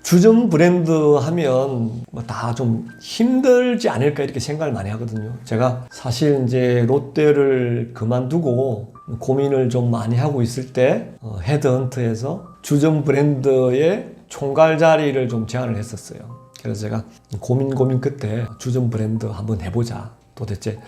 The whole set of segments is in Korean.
주점 브랜드 하면 뭐 다 좀 힘들지 않을까 이렇게 생각을 많이 하거든요. 제가 사실 이제 롯데를 그만두고 고민을 좀 많이 하고 있을 때 헤드헌트에서 주점 브랜드의 총괄 자리를 좀 제안을 했었어요. 그래서 제가 고민 끝에 주점 브랜드 한번 해보자. 도대체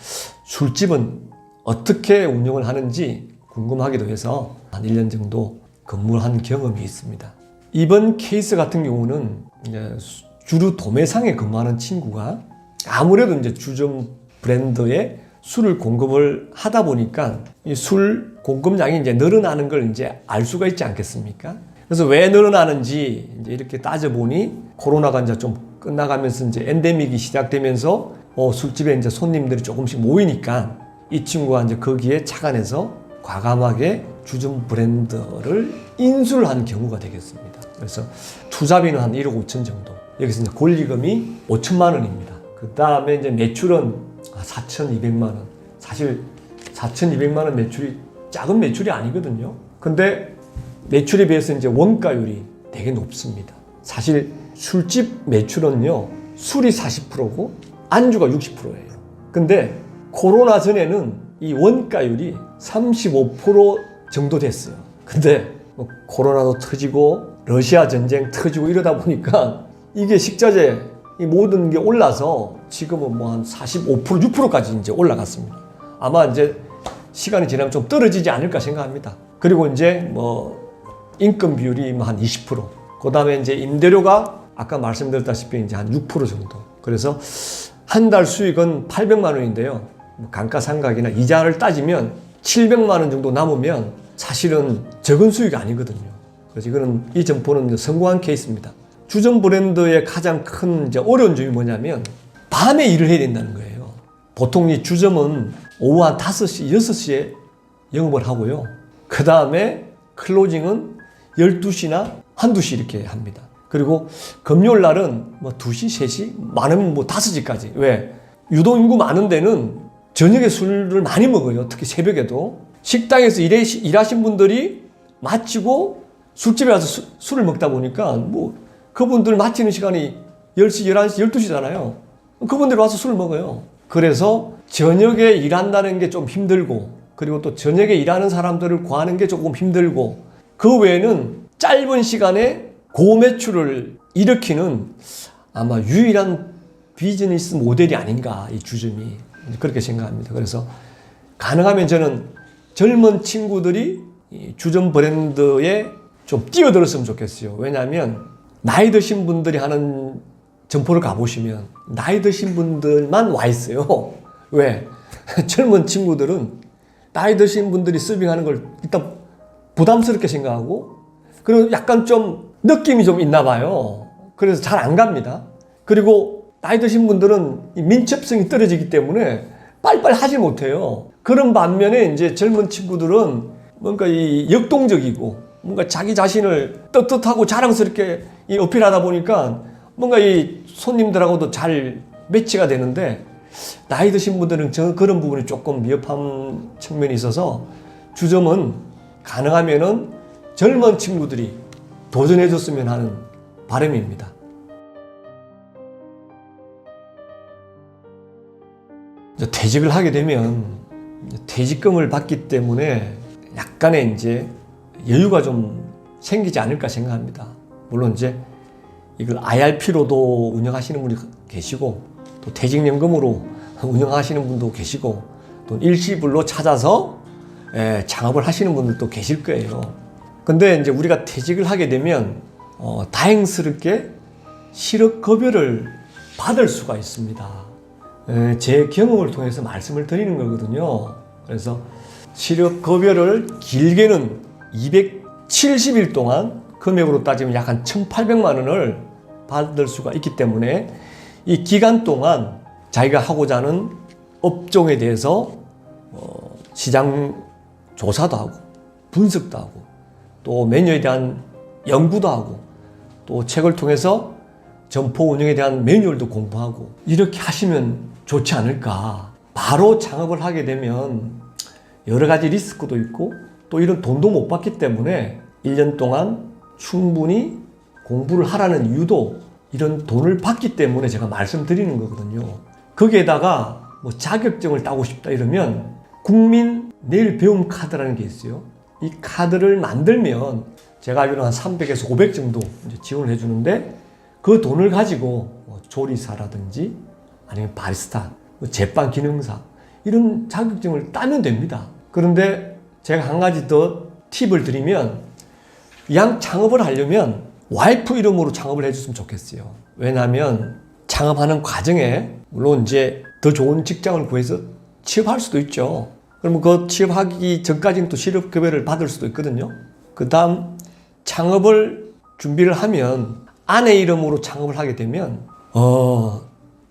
술집은 어떻게 운영을 하는지 궁금하기도 해서 한 1년 정도 근무를 한 경험이 있습니다. 이번 케이스 같은 경우는 이제 주류 도매상에 근무하는 친구가 아무래도 이제 주점 브랜드에 술을 공급을 하다 보니까 이 술 공급량이 이제 늘어나는 걸 이제 알 수가 있지 않겠습니까? 그래서 왜 늘어나는지 이제 이렇게 따져보니 코로나가 이제 좀 끝나가면서 이제 엔데믹이 시작되면서 술집에 이제 손님들이 조금씩 모이니까 이 친구가 이제 거기에 착안해서 과감하게 주점 브랜드를 인수를 한 경우가 되겠습니다. 그래서 투자비는 한 1억 5천 정도. 여기서 이제 권리금이 5천만 원입니다. 그 다음에 이제 매출은 4,200만 원. 사실 4,200만 원 매출이 작은 매출이 아니거든요. 근데 매출에 비해서 이제 원가율이 되게 높습니다. 사실 술집 매출은요, 술이 40%고 안주가 60%예요. 근데 코로나 전에는 이 원가율이 35% 정도 됐어요. 근데 뭐 코로나도 터지고 러시아 전쟁 터지고 이러다 보니까 이게 식자재 이 모든 게 올라서 지금은 뭐 한 45%, 6%까지 이제 올라갔습니다. 아마 이제 시간이 지나면 좀 떨어지지 않을까 생각합니다. 그리고 이제 뭐 인건 비율이 뭐 한 20%, 그 다음에 이제 임대료가 아까 말씀드렸다시피 이제 한 6% 정도. 그래서 한 달 수익은 800만 원인데요. 감가상각이나 이자를 따지면 700만 원 정도 남으면 사실은 적은 수익이 아니거든요. 그래서 이거는 이 점포는 성공한 케이스입니다. 주점 브랜드의 가장 큰 이제 어려운 점이 뭐냐면 밤에 일을 해야 된다는 거예요. 보통 이 주점은 오후 한 5시, 6시에 영업을 하고요. 그 다음에 클로징은 12시나 1~2시 이렇게 합니다. 그리고 금요일 날은 뭐 2시, 3시, 많으면 뭐 5시까지. 왜? 유동인구 많은 데는 저녁에 술을 많이 먹어요. 특히 새벽에도. 식당에서 일하신 분들이 마치고 술집에 가서 술을 먹다 보니까 뭐 그분들 마치는 시간이 10시, 11시, 12시잖아요. 그분들이 와서 술을 먹어요. 그래서 저녁에 일한다는 게 좀 힘들고, 그리고 또 저녁에 일하는 사람들을 구하는 게 조금 힘들고, 그 외에는 짧은 시간에 고매출을 일으키는 아마 유일한 비즈니스 모델이 아닌가, 이 주점이. 그렇게 생각합니다. 그래서 가능하면 저는 젊은 친구들이 이 주점 브랜드에 좀 뛰어들었으면 좋겠어요. 왜냐하면 나이 드신 분들이 하는 점포를 가보시면 나이 드신 분들만 와 있어요. 왜? 젊은 친구들은 나이 드신 분들이 서빙하는 걸 일단 부담스럽게 생각하고, 그리고 약간 좀 느낌이 좀 있나 봐요. 그래서 잘 안 갑니다. 그리고 나이 드신 분들은 이 민첩성이 떨어지기 때문에 빨리빨리 하지 못해요. 그런 반면에 이제 젊은 친구들은 뭔가 이 역동적이고 뭔가 자기 자신을 떳떳하고 자랑스럽게 어필하다 보니까 뭔가 이 손님들하고도 잘 매치가 되는데, 나이 드신 분들은 그런 부분이 조금 미흡한 측면이 있어서 주점은 가능하면은 젊은 친구들이 도전해 줬으면 하는 바람입니다. 퇴직을 하게 되면 퇴직금을 받기 때문에 약간의 이제 여유가 좀 생기지 않을까 생각합니다. 물론 이제 이걸 IRP로도 운영하시는 분이 계시고, 또 퇴직연금으로 운영하시는 분도 계시고, 또 일시불로 찾아서 창업을 하시는 분들도 계실 거예요. 근데 이제 우리가 퇴직을 하게 되면 다행스럽게 실업급여를 받을 수가 있습니다. 제 경험을 통해서 말씀을 드리는 거거든요. 그래서 실업급여를 길게는 270일 동안 금액으로 따지면 약 한 1,800만 원을 받을 수가 있기 때문에 이 기간 동안 자기가 하고자 하는 업종에 대해서 시장 조사도 하고 분석도 하고 또 메뉴에 대한 연구도 하고 또 책을 통해서 점포 운영에 대한 매뉴얼도 공부하고 이렇게 하시면 좋지 않을까. 바로 창업을 하게 되면 여러 가지 리스크도 있고 또 이런 돈도 못 받기 때문에 1년 동안 충분히 공부를 하라는 이유도 이런 돈을 받기 때문에 제가 말씀드리는 거거든요. 거기에다가 뭐 자격증을 따고 싶다 이러면 국민 내일 배움 카드라는 게 있어요. 이 카드를 만들면 제가 알기로는 한 300에서 500 정도 이제 지원을 해주는데 그 돈을 가지고 뭐 조리사라든지 아니면 바리스타, 제빵 기능사 이런 자격증을 따면 됩니다. 그런데 제가 한 가지 더 팁을 드리면 양 창업을 하려면 와이프 이름으로 창업을 해줬으면 좋겠어요. 왜냐하면 창업하는 과정에 물론 이제 더 좋은 직장을 구해서 취업할 수도 있죠. 그러면 그 취업하기 전까지는 또 실업급여를 받을 수도 있거든요. 그 다음 창업을 준비를 하면 아내 이름으로 창업을 하게 되면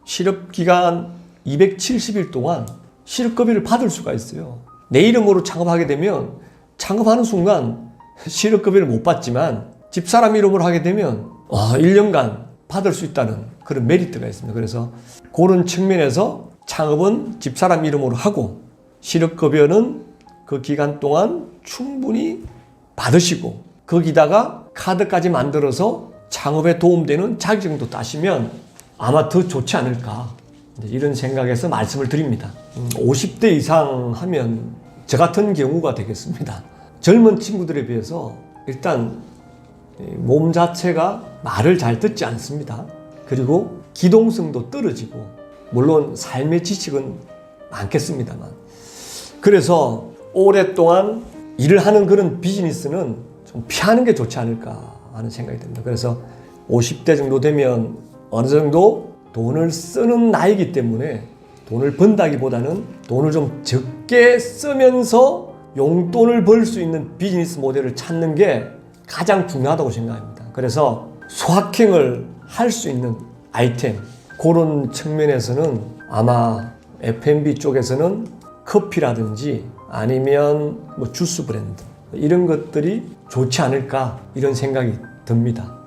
실업기간 270일 동안 실업급여를 받을 수가 있어요. 내 이름으로 창업하게 되면 창업하는 순간 실업급여를 못 받지만 집사람 이름으로 하게 되면 1년간 받을 수 있다는 그런 메리트가 있습니다. 그래서 그런 측면에서 창업은 집사람 이름으로 하고 실업급여는 그 기간 동안 충분히 받으시고 거기다가 카드까지 만들어서 창업에 도움되는 자격증도 따시면 아마 더 좋지 않을까 이런 생각에서 말씀을 드립니다. 50대 이상 하면 저 같은 경우가 되겠습니다. 젊은 친구들에 비해서 일단 몸 자체가 말을 잘 듣지 않습니다. 그리고 기동성도 떨어지고 물론 삶의 지식은 많겠습니다만 그래서 오랫동안 일을 하는 그런 비즈니스는 좀 피하는 게 좋지 않을까 하는 생각이 듭니다. 그래서 50대 정도 되면 어느 정도 돈을 쓰는 나이기 때문에 돈을 번다기보다는 돈을 좀 적게 쓰면서 용돈을 벌 수 있는 비즈니스 모델을 찾는 게 가장 중요하다고 생각합니다. 그래서 소확행을 할 수 있는 아이템 그런 측면에서는 아마 F&B 쪽에서는 커피라든지 아니면 뭐 주스 브랜드 이런 것들이 좋지 않을까 이런 생각이 듭니다.